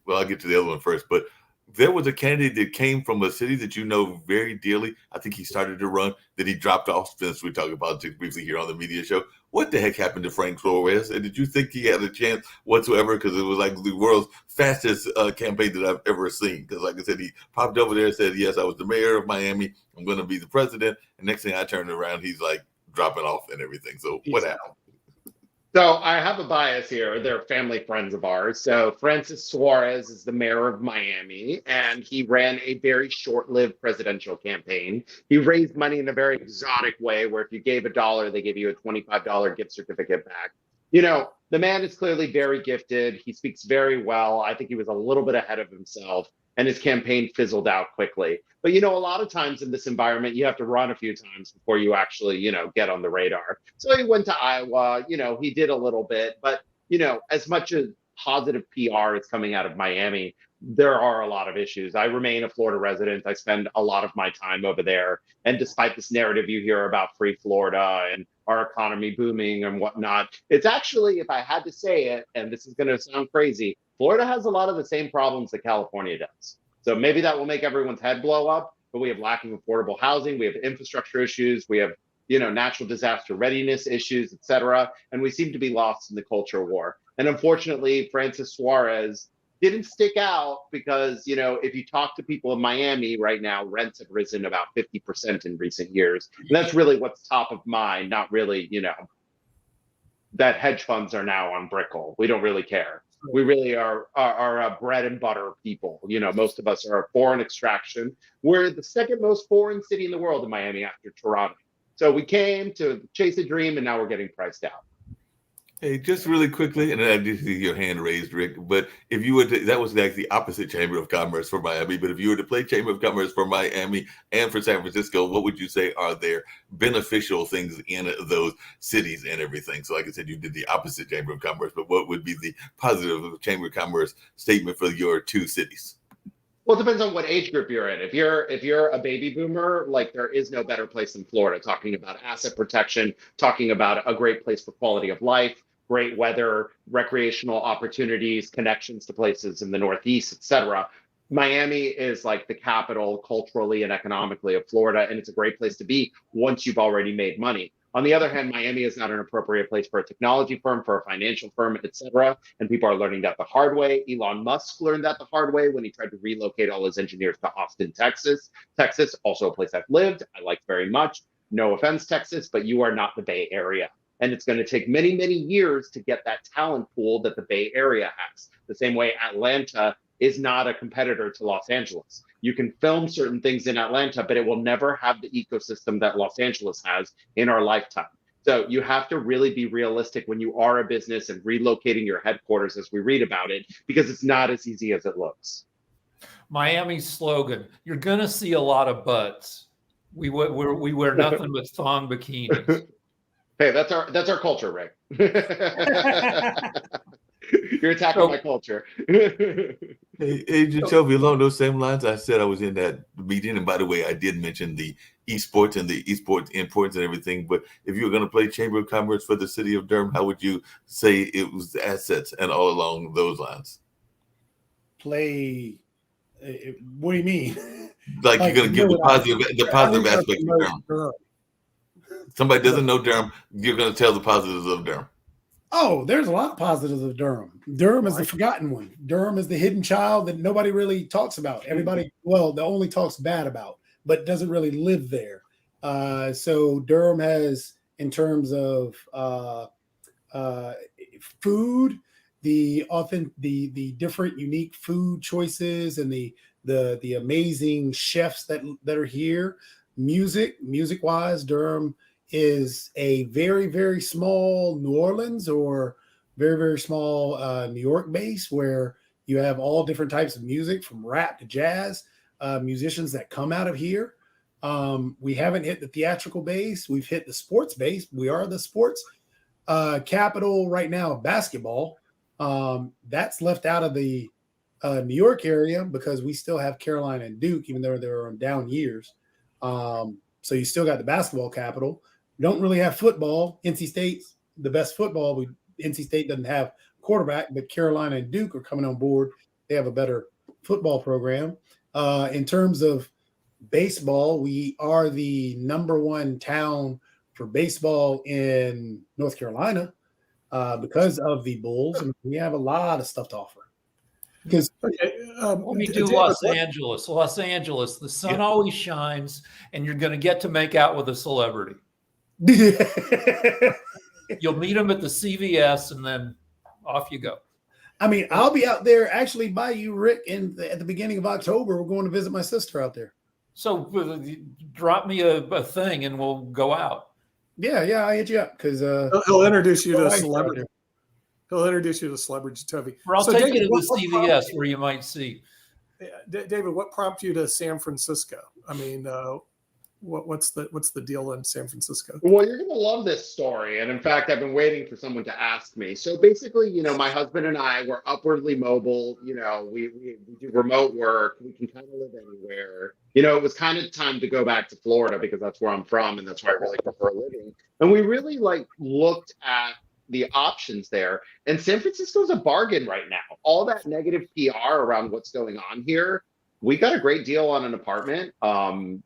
I'll get to the other one first. But there was a candidate that came from a city that you know very dearly. I think he started to run, then he dropped off. Since we talk about politics briefly here on the media show, what the heck happened to Frank Flores? And did you think he had a chance whatsoever? Because it was like the world's fastest campaign that I've ever seen. Because, like I said, he popped over there and said, "Yes, I was the mayor of Miami. I'm going to be the president." And next thing I turned around, he's like dropping off and everything. So what happened? So I have a bias here. They're family friends of ours. So Francis Suarez is the mayor of Miami, and he ran a very short-lived presidential campaign. He raised money in a very exotic way, where if you gave $1, they give you a $25 gift certificate back. You know, the man is clearly very gifted. He speaks very well. I think he was a little bit ahead of himself, and his campaign fizzled out quickly. But, you know, a lot of times in this environment, you have to run a few times before you actually, you know, get on the radar. So he went to Iowa, you know, he did a little bit, but, you know, as much as positive PR is coming out of Miami, there are a lot of issues. I remain a Florida resident. I spend a lot of my time over there. And despite this narrative you hear about free Florida and our economy booming and whatnot, it's actually, if I had to say it, and this is going to sound crazy, Florida has a lot of the same problems that California does. So maybe that will make everyone's head blow up, but we have lacking affordable housing, we have infrastructure issues, we have, you know, natural disaster readiness issues, et cetera. And we seem to be lost in the culture war. And unfortunately, Francis Suarez didn't stick out because, you know, if you talk to people in Miami right now, rents have risen about 50% in recent years. And that's really what's top of mind, not really, you know, that hedge funds are now on Brickell. We don't really care. We really are bread and butter people. You know, most of us are foreign extraction. We're the second most foreign city in the world in Miami after Toronto. So we came to chase a dream, and now we're getting priced out. Hey, just really quickly, and I did see your hand raised, Rick. But if you were to, that was like the opposite Chamber of Commerce for Miami. But if you were to play Chamber of Commerce for Miami and for San Francisco, what would you say are their beneficial things in those cities and everything? So, like I said, you did the opposite Chamber of Commerce. But what would be the positive Chamber of Commerce statement for your two cities? Well, it depends on what age group you're in. If you're a baby boomer, like there is no better place than Florida, talking about asset protection, talking about a great place for quality of life, great weather, recreational opportunities, connections to places in the Northeast, et cetera. Miami is like the capital culturally and economically of Florida, and it's a great place to be once you've already made money. On the other hand, Miami is not an appropriate place for a technology firm, for a financial firm, et cetera. And people are learning that the hard way. Elon Musk learned that the hard way when he tried to relocate all his engineers to Austin, Texas. Texas, also a place I've lived, I like very much. No offense, Texas, but you are not the Bay Area. And it's going to take many, many years to get that talent pool that the Bay Area has. The same way Atlanta is not a competitor to Los Angeles. You can film certain things in Atlanta, but it will never have the ecosystem that Los Angeles has in our lifetime. So you have to really be realistic when you are a business and relocating your headquarters, as we read about it, because it's not as easy as it looks. Miami's slogan: "You're going to see a lot of butts. We wear nothing but thong bikinis." Hey, that's our culture, Rick. You're attacking my culture. Hey, Agent Chovy, along those same lines, I said I was in that meeting, and by the way, I did mention the esports and the esports imports and everything. But if you were going to play Chamber of Commerce for the city of Durham, how would you say it was the assets and all along those lines? Play. What do you mean? Like you're going to give the positive aspects of Durham. Somebody doesn't know Durham, you're going to tell the positives of Durham. Oh, there's a lot of positives of Durham. Durham is the forgotten one. Durham is the hidden child that nobody really talks about. Everybody, well, they only talks bad about, but doesn't really live there. So Durham has, in terms of food, the different unique food choices and the amazing chefs that are here. Music wise, Durham is a very, very small New Orleans or very, very small New York base where you have all different types of music from rap to jazz, musicians that come out of here. We haven't hit the theatrical base. We've hit the sports base. We are the sports capital right now of basketball. That's left out of the New York area because we still have Carolina and Duke, even though they're on down years. So you still got the basketball capital. We don't really have football. NC State's the best football. NC State doesn't have quarterback, but Carolina and Duke are coming on board. They have a better football program. In terms of baseball, we are the #1 town for baseball in North Carolina because of the Bulls. And we have a lot of stuff to offer. Because Let me do Los Angeles. Los Angeles, the sun always shines, and you're going to get to make out with a celebrity. You'll meet them at the CVS, and then off you go. I mean, I'll be out there actually by you, Rick, at the beginning of October. We're going to visit my sister out there. So drop me a thing, and we'll go out. Yeah, I'll hit you up because He'll introduce you to a my wife's out celebrity. there. He'll introduce you to celebrity Toby. Or I'll So, take you David, to the CVS where you might see. David, what prompted you to San Francisco? I mean, what's the deal in San Francisco? Well, you're going to love this story. And in fact, I've been waiting for someone to ask me. So basically, my husband and I were upwardly mobile. We do remote work. We can kind of live anywhere. It was kind of time to go back to Florida because that's where I'm from and that's where I really prefer living. And we really looked at the options there. And San Francisco's a bargain right now. All that negative PR around what's going on here. We got a great deal on an apartment.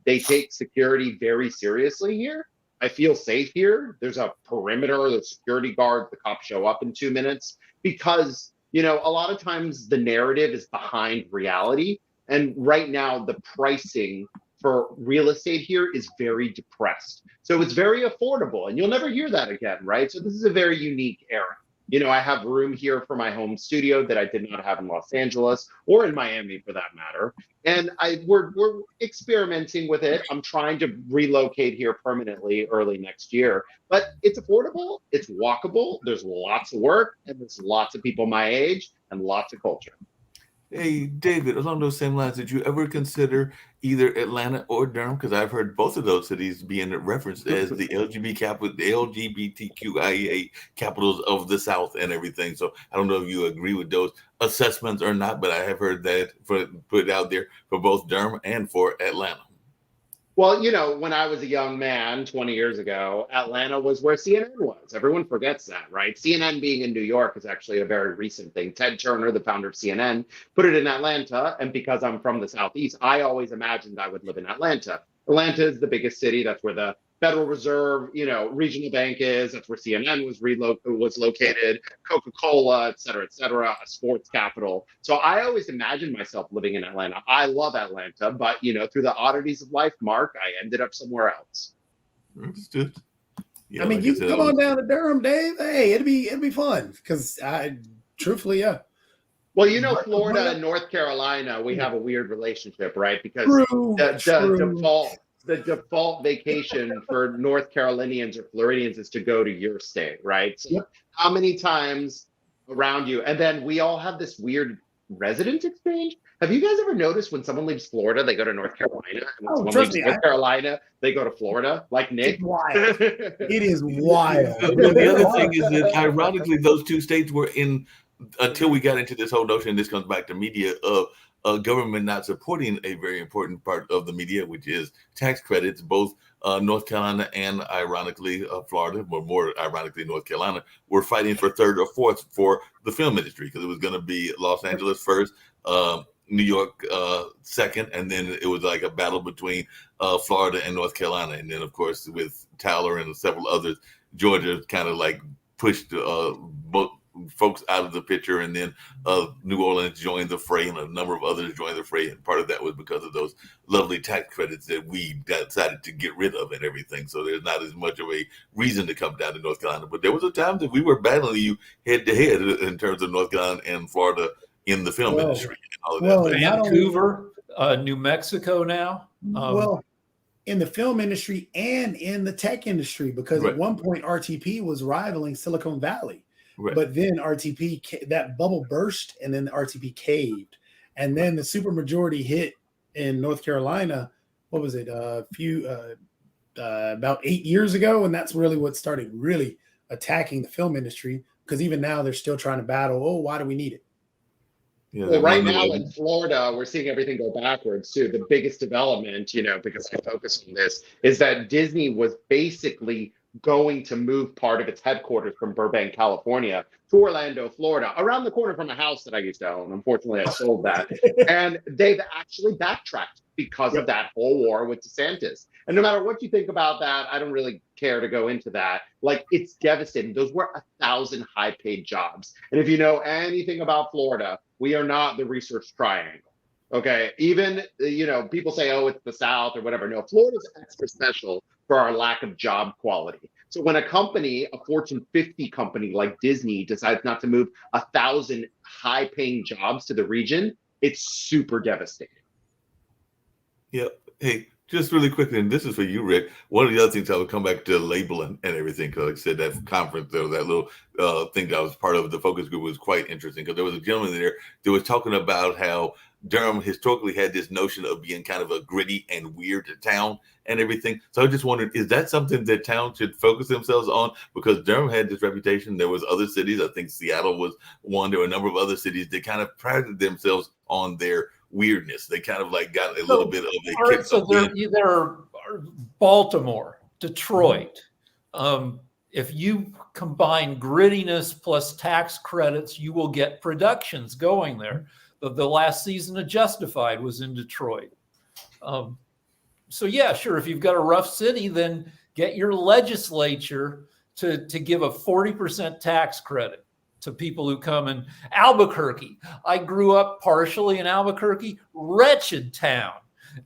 They take security very seriously here. I feel safe here. There's a perimeter, the security guards, the cops show up in 2 minutes because, a lot of times the narrative is behind reality. And right now the pricing for real estate here is very depressed. So it's very affordable and you'll never hear that again, right? So this is a very unique era. I have room here for my home studio that I did not have in Los Angeles or in Miami for that matter. And we're experimenting with it. I'm trying to relocate here permanently early next year, but it's affordable, it's walkable, there's lots of work, and there's lots of people my age and lots of culture. Hey, David, along those same lines, did you ever consider either Atlanta or Durham? Because I've heard both of those cities being referenced as the LGBTQIA capitals of the South and everything. So I don't know if you agree with those assessments or not, but I have heard that put out there for both Durham and for Atlanta. Well, when I was a young man 20 years ago, Atlanta was where CNN was. Everyone forgets that, right? CNN being in New York is actually a very recent thing. Ted Turner, the founder of CNN, put it in Atlanta. And because I'm from the Southeast, I always imagined I would live in Atlanta. Atlanta is the biggest city. That's where the Federal Reserve, regional bank is. That's where CNN was located, Coca-Cola, et cetera, a sports capital. So I always imagined myself living in Atlanta. I love Atlanta, but, through the oddities of life, Mark, I ended up somewhere else. Understood. Yeah, I mean, like you I said, can come on down to Durham, Dave. Hey, it'd be fun because truthfully, yeah. Well, Florida and North Carolina, we have a weird relationship, right? Because True. the default vacation for North Carolinians or Floridians is to go to your state, right? So how many times around you? And then we all have this weird resident exchange. Have you guys ever noticed when someone leaves Florida, they go to North Carolina? And when someone leaves North Carolina, they go to Florida, like Nick? It's wild. It is wild. The other thing is that ironically, those two states were in, until we got into this whole notion, this comes back to media, of government not supporting a very important part of the media, which is tax credits. Both North Carolina and ironically Florida, but more ironically North Carolina, were fighting for third or fourth for the film industry because it was going to be Los Angeles first, New York second, and then it was like a battle between Florida and North Carolina. And then, of course, with Tyler and several others, Georgia kind of like pushed both folks out of the picture, and then New Orleans joined the fray, and a number of others joined the fray. And part of that was because of those lovely tax credits that we decided to get rid of and everything. So there's not as much of a reason to come down to North Carolina. But there was a time that we were battling you head to head in terms of North Carolina and Florida in the film industry. And all of that. Vancouver, New Mexico now. In the film industry and in the tech industry, because at one point RTP was rivaling Silicon Valley. Right. But then RTP, that bubble burst, and then the RTP caved, and then the supermajority hit in North Carolina. What was it? About 8 years ago, and that's really what started really attacking the film industry. Because even now they're still trying to battle. Oh, why do we need it? Yeah, well, right now in Florida, we're seeing everything go backwards too. The biggest development, because I focus on this, is that Disney was basically going to move part of its headquarters from Burbank, California to Orlando, Florida, around the corner from a house that I used to own. Unfortunately, I sold that. And they've actually backtracked because of that whole war with DeSantis. And no matter what you think about that, I don't really care to go into that. Like, it's devastating. Those were 1,000 high-paid jobs. And if you know anything about Florida, we are not the Research Triangle. Okay, even, people say, oh, it's the South or whatever. No, Florida's extra special for our lack of job quality. So when a company, a Fortune 50 company like Disney, decides not to move 1,000 high-paying jobs to the region, it's super devastating. Yep. Hey, just really quickly, and this is for you, Rick. One of the other things I would come back to labeling and everything, because like I said, that conference or that little thing that I was part of, the focus group, was quite interesting because there was a gentleman there that was talking about how Durham historically had this notion of being kind of a gritty and weird town and everything. So I just wondered, is that something that towns should focus themselves on? Because Durham had this reputation. There was other cities. I think Seattle was one. There were a number of other cities that kind of prided themselves on their weirdness. They kind of like got a little bit of a All right, kick so of being- there are Baltimore, Detroit. If you combine grittiness plus tax credits, you will get productions going there. The last season of Justified was in Detroit. So yeah, sure. If you've got a rough city, then get your legislature to give a 40% tax credit to people who come in. Albuquerque. I grew up partially in Albuquerque, wretched town.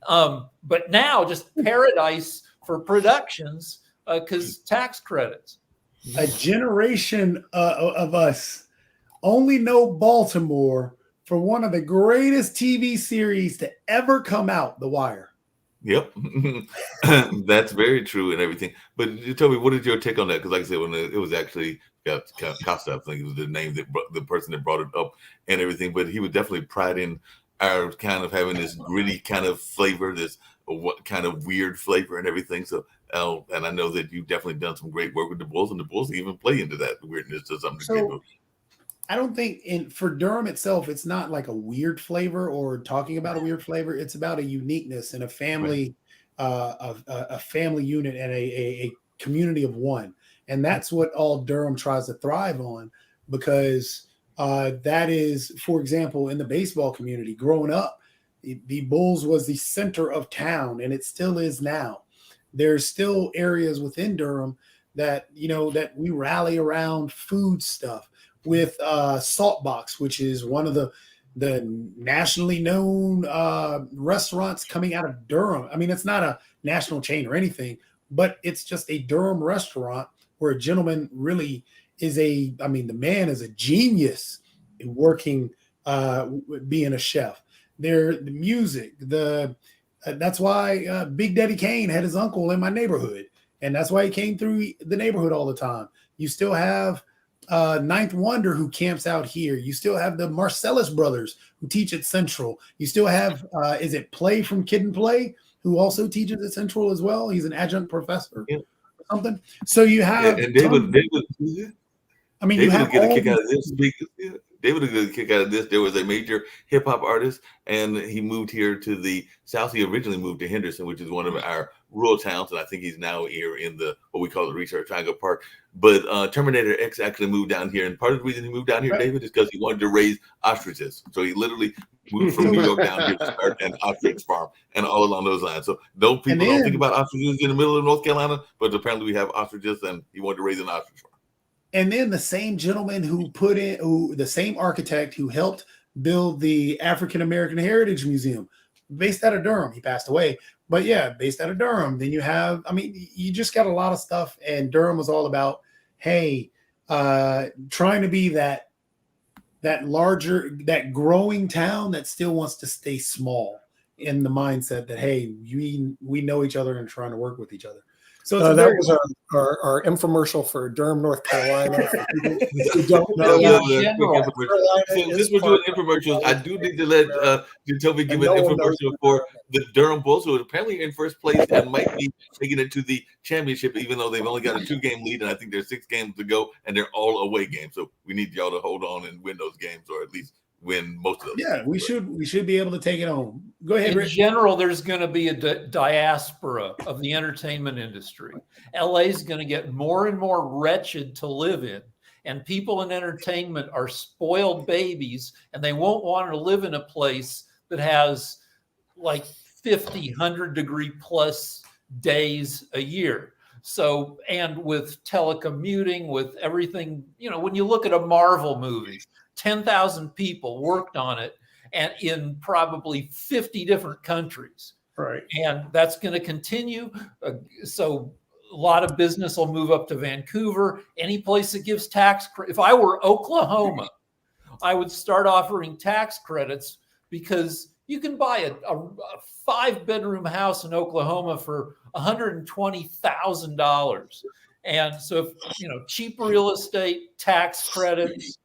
But now just paradise for productions because tax credits. A generation of us only know Baltimore for one of the greatest TV series to ever come out, The Wire. Yep, that's very true and everything. But you tell me, what is your take on that? Because like I said, when it was actually Costa, I think it was the name that the person that brought it up and everything. But he was definitely priding our kind of having this gritty kind of flavor, this what kind of weird flavor and everything. So, and I know that you've definitely done some great work with the Bulls, and the Bulls even play into that weirdness to some degree. So, I don't think for Durham itself, it's not like a weird flavor or talking about a weird flavor. It's about a uniqueness and a family, a family unit and a community of one. And that's what all Durham tries to thrive on, because that is, for example, in the baseball community, growing up, the Bulls was the center of town, and it still is now. There's still areas within Durham that, that we rally around food stuff. With Saltbox, which is one of the nationally known restaurants coming out of Durham. I mean, it's not a national chain or anything, but it's just a Durham restaurant where a gentleman really is the man is a genius in working, being a chef. The music, that's why Big Daddy Kane had his uncle in my neighborhood, and that's why he came through the neighborhood all the time. You still have Ninth Wonder who camps out here. You still have the Marcellus brothers who teach at Central. You still have is it Play from Kid and Play who also teaches at Central as well. He's an adjunct professor or something. So you have David you have get a all kick out of this. David would get a kick out of this. There was a major hip hop artist, and he moved here to the South. He originally moved to Henderson, which is one of our rural towns, and I think he's now here in the what we call the Research Triangle Park. But Terminator X actually moved down here, and part of the reason he moved down here, Right. David, is because he wanted to raise ostriches. So he literally moved from New York down here to start an ostrich farm, and all along those lines. So people don't think about ostriches in the middle of North Carolina, but apparently we have ostriches, and he wanted to raise an ostrich farm. And then the same gentleman the same architect who helped build the African American Heritage Museum, based out of Durham. He passed away, but yeah, based out of Durham. Then you have, you just got a lot of stuff, and Durham was all about, hey, trying to be that larger, that growing town that still wants to stay small, in the mindset that, hey, we know each other and trying to work with each other. So it's that was our infomercial for Durham, North Carolina. For people who don't know, Since we're doing infomercials, I do need to let Toby give an infomercial for the Durham Bulls, who are apparently in first place and might be making it to the championship, even though they've only got a 2-game lead, and I think there's 6 games to go, and they're all away games. So we need y'all to hold on and win those games, or at least win most of them. Yeah, we should be able to take it home. Go ahead, In Rick. general, there's going to be a diaspora of the entertainment industry. LA is going to get more and more wretched to live in, and people in entertainment are spoiled babies, and they won't want to live in a place that has like 50, 100-degree plus days a year. So, and with telecommuting, with everything, when you look at a Marvel movie, 10,000 people worked on it, and in probably 50 different countries. Right. And that's going to continue. So lot of business will move up to Vancouver, any place that gives tax credit. If I were Oklahoma, I would start offering tax credits because you can buy a 5-bedroom house in Oklahoma for $120,000. And so, if, cheap real estate, tax credits,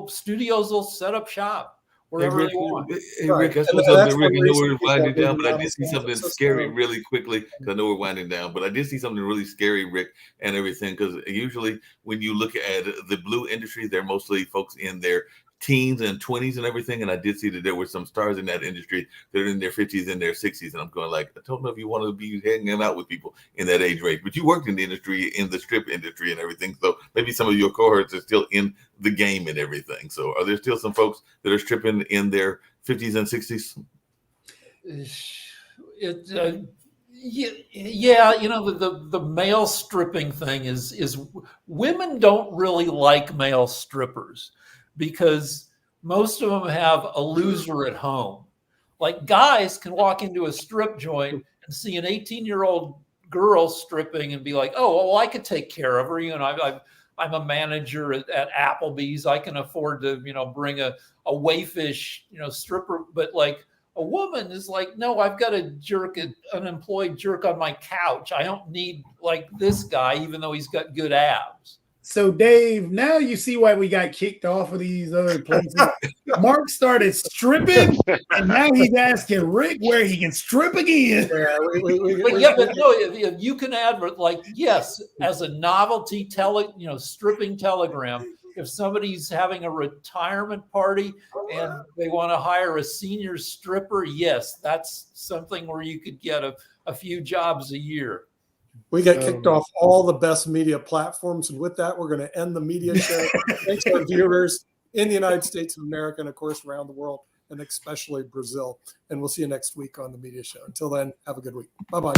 studios will set up shop wherever they want. Hey, Rick, I saw And something, that's Rick, one I know reason we're people winding are down, but I moving did see out of something San scary Francisco. really quickly, because I know we're winding down, but I did see something really scary, Rick, and everything, because usually when you look at the blue industry, they're mostly folks in their teens and 20s and everything, and I did see that there were some stars in that industry that are in their 50s and their 60s, and I'm going like, I don't know if you want to be hanging out with people in that age range, but you worked in the industry, in the strip industry and everything, so maybe some of your cohorts are still in the game and everything. So are there still some folks that are stripping in their 50s and 60s? The male stripping thing is women don't really like male strippers because most of them have a loser at home. Like guys can walk into a strip joint and see an 18-year-old girl stripping and be like, oh, well, I could take care of her. I'm a manager at Applebee's. I can afford to, bring a wayfish, stripper. But like a woman is like, no, I've got an unemployed jerk on my couch. I don't need like this guy, even though he's got good abs. So, Dave, now you see why we got kicked off of these other places. Mark started stripping, and now he's asking Rick where he can strip again. Yeah, But no, if you can advert yes, as a novelty stripping telegram. If somebody's having a retirement party and they want to hire a senior stripper, yes, that's something where you could get a few jobs a year. We got kicked off all the best media platforms. And with that, we're going to end the media show. Thanks to our viewers in the United States of America and, of course, around the world, and especially Brazil. And we'll see you next week on the media show. Until then, have a good week. Bye-bye.